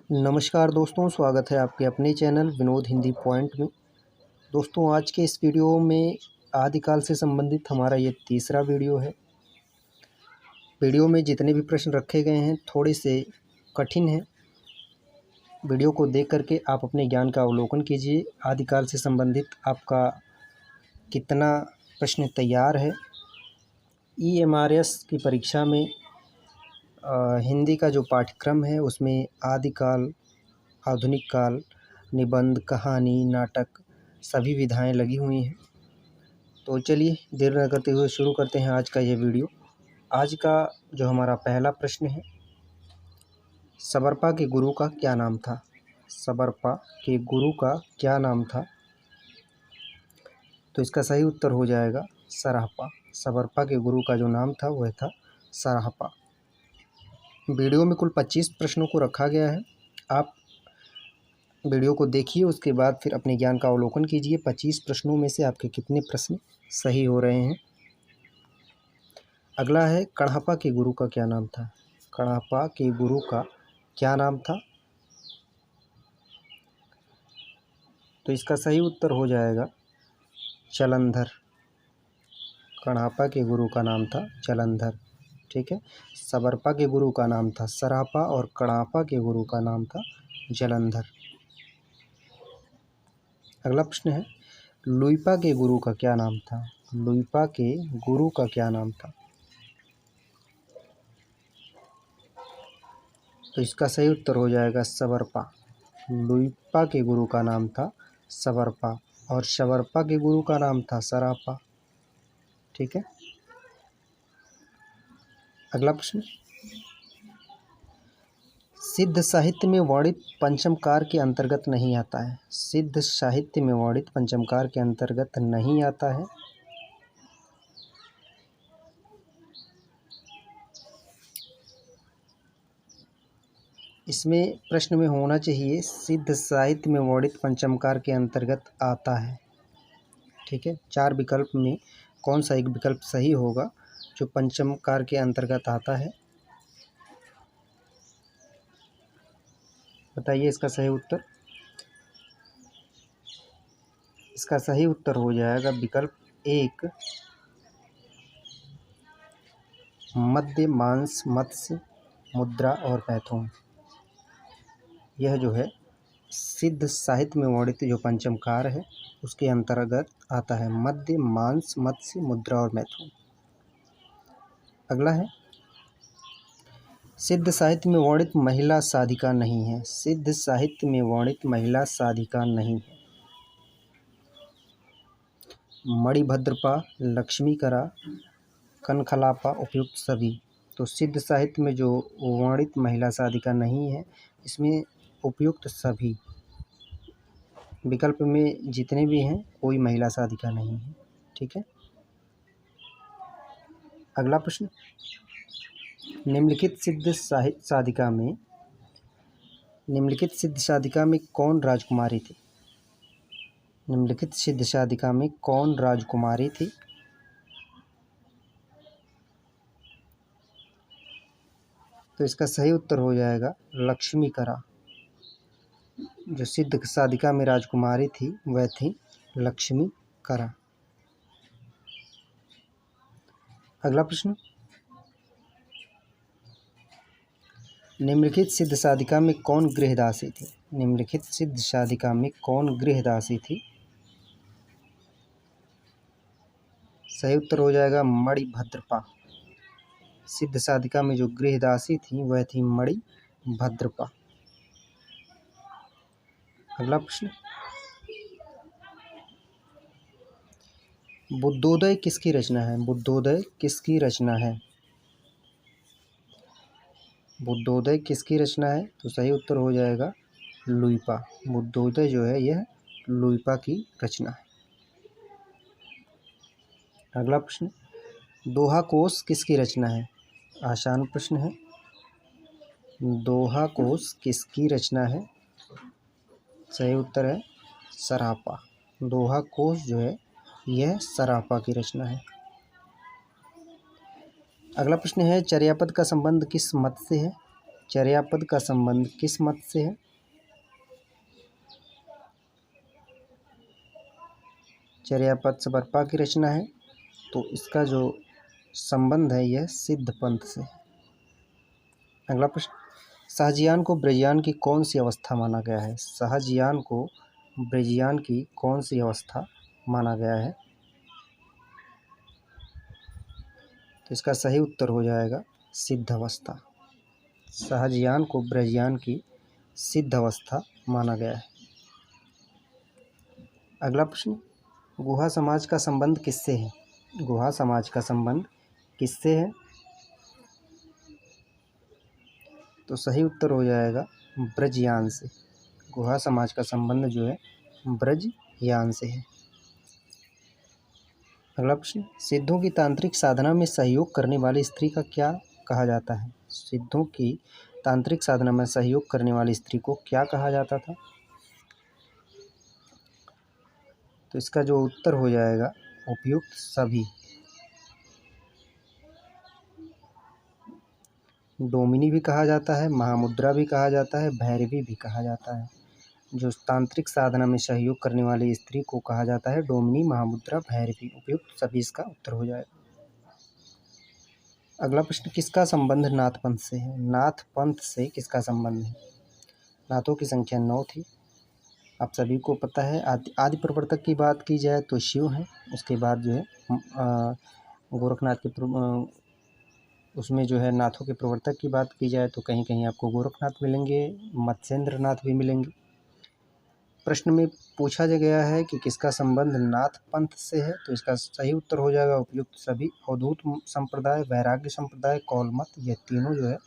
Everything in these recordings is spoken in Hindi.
नमस्कार दोस्तों, स्वागत है आपके अपने चैनल विनोद हिंदी पॉइंट में। दोस्तों, आज के इस वीडियो में आदिकाल से संबंधित हमारा ये तीसरा वीडियो है। वीडियो में जितने भी प्रश्न रखे गए हैं थोड़े से कठिन हैं। वीडियो को देख करके आप अपने ज्ञान का अवलोकन कीजिए। आदिकाल से संबंधित आपका कितना प्रश्न तैयार है। EMRS की परीक्षा में हिंदी का जो पाठ्यक्रम है उसमें आदिकाल, आधुनिक काल, निबंध, कहानी, नाटक सभी विधाएं लगी हुई हैं। तो चलिए देर न करते हुए शुरू करते हैं आज का ये वीडियो। आज का जो हमारा पहला प्रश्न है, सबरपा के गुरु का क्या नाम था? सबरपा के गुरु का क्या नाम था? तो इसका सही उत्तर हो जाएगा सराहपा। सबरपा के गुरु का जो नाम था वह था सराहपा। वीडियो में कुल 25 प्रश्नों को रखा गया है। आप वीडियो को देखिए, उसके बाद फिर अपने ज्ञान का अवलोकन कीजिए। 25 प्रश्नों में से आपके कितने प्रश्न सही हो रहे हैं। अगला है, कण्हपा के गुरु का क्या नाम था? कण्हपा के गुरु का क्या नाम था? तो इसका सही उत्तर हो जाएगा चलंधर। कण्हपा के गुरु का नाम था चलंधर। ठीक है, सबरपा के गुरु का नाम था सरापा और कण्हपा के गुरु का नाम था जलंधर। अगला प्रश्न है, लुइपा के गुरु का क्या नाम था? लुइपा के गुरु का क्या नाम था? तो इसका सही उत्तर हो जाएगा सबरपा। लुइपा के गुरु का नाम था सबरपा और शबरपा के गुरु का नाम था सरापा। ठीक है, अगला प्रश्न, सिद्ध साहित्य में वर्णित पंचमकार के अंतर्गत नहीं आता है। सिद्ध साहित्य में वर्णित पंचमकार के अंतर्गत नहीं आता है। इसमें प्रश्न में होना चाहिए सिद्ध साहित्य में वर्णित पंचमकार के अंतर्गत आता है। ठीक है, 4 विकल्प में कौन सा एक विकल्प सही होगा जो पंचमकार के अंतर्गत आता है? बताइए इसका सही उत्तर। इसका सही उत्तर हो जाएगा विकल्प 1, मध्य, मांस, मत्स्य, मुद्रा और मैथुन। यह जो है सिद्ध साहित्य में वर्णित जो पंचमकार है उसके अंतर्गत आता है मध्य, मांस, मत्स्य, मुद्रा और मैथुन। अगला है, सिद्ध साहित्य में वर्णित महिला साधिका नहीं है। सिद्ध साहित्य में वर्णित महिला साधिका नहीं है। मणिभद्रपा, लक्ष्मीकरा, कनखलापा, उपयुक्त सभी। तो सिद्ध साहित्य में जो वर्णित महिला साधिका नहीं है, इसमें उपयुक्त सभी विकल्प में जितने भी हैं कोई महिला साधिका नहीं है। ठीक है, अगला प्रश्न, निम्नलिखित सिद्ध साधिका में कौन राजकुमारी थी? निम्नलिखित सिद्ध साधिका में कौन राजकुमारी थी? तो इसका सही उत्तर हो जाएगा लक्ष्मीकरा। जो सिद्ध साधिका में राजकुमारी थी वह थी लक्ष्मीकरा। अगला प्रश्न, निम्नलिखित सिद्ध साधिका में कौन गृहदासी थी? निम्नलिखित सिद्ध साधिका में कौन गृहदासी थी? सही उत्तर हो जाएगा मणिभद्रपा। सिद्ध साधिका में जो गृहदासी थी वह थी मणिभद्रपा। अगला प्रश्न, बुद्धोदय किसकी रचना है? बुद्धोदय किसकी रचना है? बुद्धोदय किसकी रचना है? तो सही उत्तर हो जाएगा लुइपा। बुद्धोदय जो है यह लुइपा की रचना है। अगला प्रश्न, दोहा कोश किसकी रचना है? आसान प्रश्न है। दोहा कोश किसकी रचना है? सही उत्तर है सरापा। दोहा कोश जो है यह सरापा की रचना है। अगला प्रश्न है, चर्यापद का संबंध किस मत से है? चर्यापद का संबंध किस मत से है? चर्यापद सपर्पा की रचना है, तो इसका जो संबंध है यह सिद्ध पंथ से है। अगला प्रश्न, सहजयान को ब्रजयान की कौन सी अवस्था माना गया है? सहजयान को ब्रजयान की कौन सी अवस्था माना गया है? तो इसका सही उत्तर हो जाएगा सिद्ध अवस्था। सहजयान को ब्रजयान की सिद्ध अवस्था माना गया है। अगला प्रश्न, गुहा समाज का संबंध किससे है? गुहा समाज का संबंध किससे है? तो सही उत्तर हो जाएगा ब्रजयान से। गुहा समाज का संबंध जो है ब्रजयान से है। अगला प्रश्न, सिद्धों की तांत्रिक साधना में सहयोग करने वाली स्त्री का क्या कहा जाता है? सिद्धों की तांत्रिक साधना में सहयोग करने वाली स्त्री को क्या कहा जाता था? तो इसका जो उत्तर हो जाएगा उपयुक्त सभी। डोमिनी भी कहा जाता है, महामुद्रा भी कहा जाता है, भैरवी भी कहा जाता है। जो तांत्रिक साधना में सहयोग करने वाली स्त्री को कहा जाता है डोमिनी, महामुद्रा, भैरवी। उपयुक्त सभी इसका उत्तर हो जाएगा। अगला प्रश्न, किसका संबंध नाथ पंथ से है? नाथ पंथ से किसका संबंध है? नाथों की संख्या 9 थी, आप सभी को पता है। आदि प्रवर्तक की बात की जाए तो शिव हैं। उसके बाद जो है गोरखनाथ के उसमें जो है नाथों के प्रवर्तक की बात की जाए तो कहीं कहीं आपको गोरखनाथ मिलेंगे, मत्स्येंद्र नाथ भी मिलेंगे। प्रश्न में पूछा गया है कि किसका संबंध नाथ पंथ से है, तो इसका सही उत्तर हो जाएगा उपयुक्त सभी। अवधूत संप्रदाय, वैराग्य संप्रदाय, कौल मत, ये तीनों जो है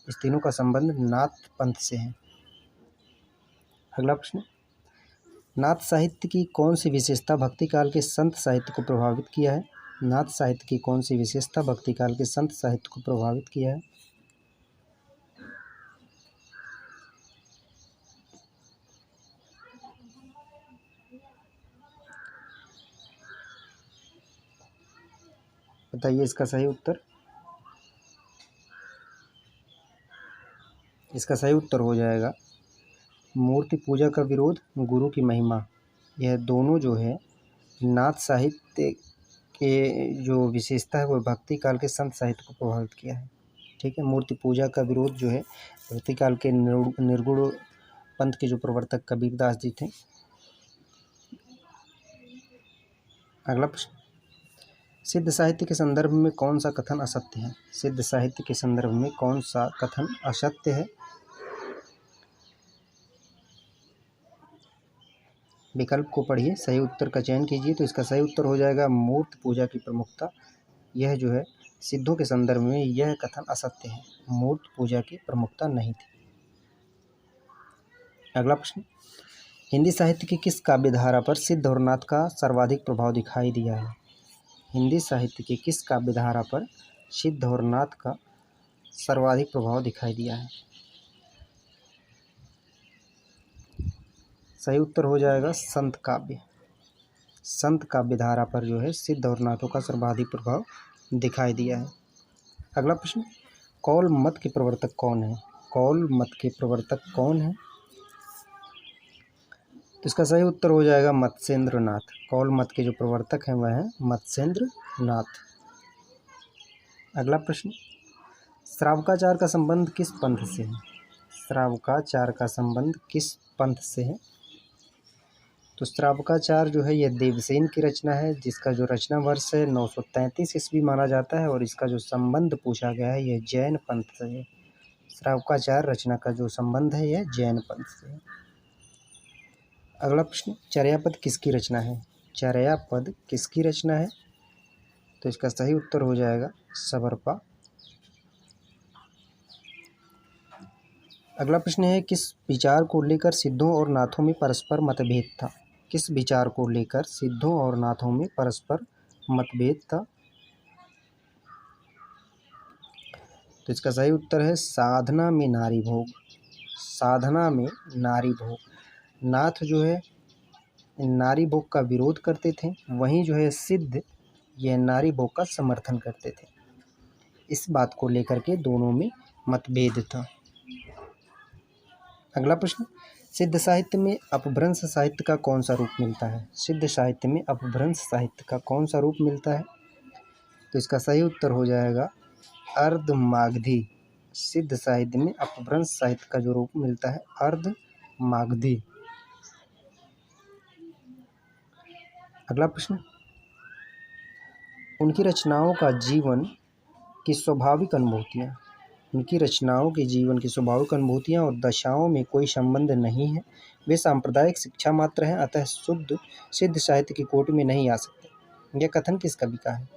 इस तीनों का संबंध नाथ पंथ से है। अगला प्रश्न, नाथ साहित्य की कौन सी विशेषता भक्ति काल के संत साहित्य को प्रभावित किया है? नाथ साहित्य की कौन सी विशेषता भक्ति काल के संत साहित्य को प्रभावित किया है? बताइए इसका सही उत्तर। इसका सही उत्तर हो जाएगा मूर्ति पूजा का विरोध, गुरु की महिमा। यह दोनों जो है नाथ साहित्य के जो विशेषता है वो भक्ति काल के संत साहित्य को प्रभावित किया है। ठीक है, मूर्ति पूजा का विरोध जो है भक्ति काल के निर्गुण पंथ के जो प्रवर्तक कबीरदास जी थे। अगला प्रश्न, सिद्ध साहित्य के संदर्भ में कौन सा कथन असत्य है? सिद्ध साहित्य के संदर्भ में कौन सा कथन असत्य है? विकल्प को पढ़िए, सही उत्तर का चयन कीजिए। तो इसका सही उत्तर हो जाएगा मूर्ति पूजा की प्रमुखता। यह जो है सिद्धों के संदर्भ में यह कथन असत्य है, मूर्ति पूजा की प्रमुखता नहीं थी। अगला प्रश्न, हिंदी साहित्य की किस काव्यधारा पर सिद्ध और नाथ का सर्वाधिक प्रभाव दिखाई दिया है? हिंदी साहित्य की किस काव्यधारा पर सिद्ध और नाथ का सर्वाधिक प्रभाव दिखाई दिया है? सही उत्तर हो जाएगा संत काव्य। संत काव्यधारा पर जो है सिद्ध और नाथों का सर्वाधिक प्रभाव दिखाई दिया है। अगला प्रश्न, कौल मत के प्रवर्तक कौन है? कौल मत के प्रवर्तक कौन है? तो इसका सही उत्तर हो जाएगा मत्स्येंद्र नाथ। कौल मत के जो प्रवर्तक हैं वह हैं मत्स्येंद्र नाथ। अगला प्रश्न, श्रावकाचार का संबंध किस पंथ से है? श्रावकाचार का संबंध किस पंथ से है? तो श्रावकाचार जो है यह देवसेन की रचना है, जिसका जो रचना वर्ष है 933 ईस्वी माना जाता है, और इसका जो संबंध पूछा गया है यह जैन पंथ से है। श्रावकाचार रचना का जो संबंध है यह जैन पंथ से है। अगला प्रश्न, चर्यापद किसकी रचना है? चर्यापद किसकी रचना है? तो इसका सही उत्तर हो जाएगा सपर्पा। अगला प्रश्न है, किस विचार को लेकर सिद्धों और नाथों में परस्पर मतभेद था? किस विचार को लेकर सिद्धों और नाथों में परस्पर मतभेद था? तो इसका सही उत्तर है साधना में नारी भोग। साधना में नारी भोग। नाथ जो है नारी भोग का विरोध करते थे, वहीं जो है सिद्ध यह नारी भोग का समर्थन करते थे। इस बात को लेकर के दोनों में मतभेद था। अगला प्रश्न, सिद्ध साहित्य में अपभ्रंश साहित्य का कौन सा रूप मिलता है? सिद्ध साहित्य में अपभ्रंश साहित्य का कौन सा रूप मिलता है? तो इसका सही उत्तर हो जाएगा अर्धमागधी। सिद्ध साहित्य में अपभ्रंश साहित्य का जो रूप मिलता है अर्धमागधी। अगला प्रश्न, उनकी रचनाओं का जीवन की स्वाभाविक अनुभूतियाँ, उनकी रचनाओं के जीवन की स्वाभाविक अनुभूतियाँ और दशाओं में कोई संबंध नहीं है, वे सांप्रदायिक शिक्षा मात्र हैं, अतः सिद्ध साहित्य की कोटि में नहीं आ सकते। यह कथन किस कवि का है?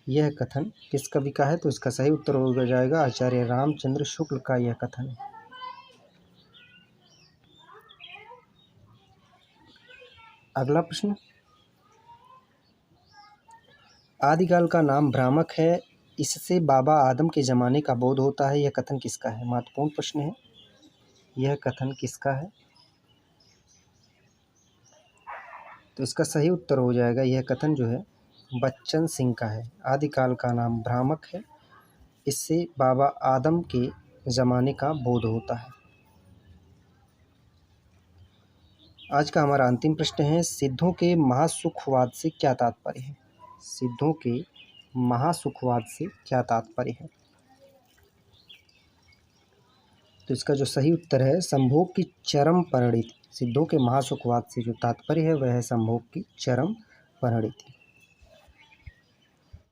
यह कथन किस कवि का है? तो इसका सही उत्तर हो जाएगा आचार्य रामचंद्र शुक्ल का यह कथन है। अगला प्रश्न, आदिकाल का नाम भ्रामक है, इससे बाबा आदम के ज़माने का बोध होता है, यह कथन किसका है? महत्वपूर्ण प्रश्न है, यह कथन किसका है? तो इसका सही उत्तर हो जाएगा, यह कथन जो है बच्चन सिंह का है। आदिकाल का नाम भ्रामक है, इससे बाबा आदम के ज़माने का बोध होता है। आज का हमारा अंतिम प्रश्न है, सिद्धों के महासुखवाद से क्या तात्पर्य है? सिद्धों के महासुखवाद से क्या तात्पर्य है? तो इसका जो सही उत्तर है संभोग की चरम परिणति। सिद्धों के महासुखवाद से जो तात्पर्य है वह है संभोग की चरम परिणति।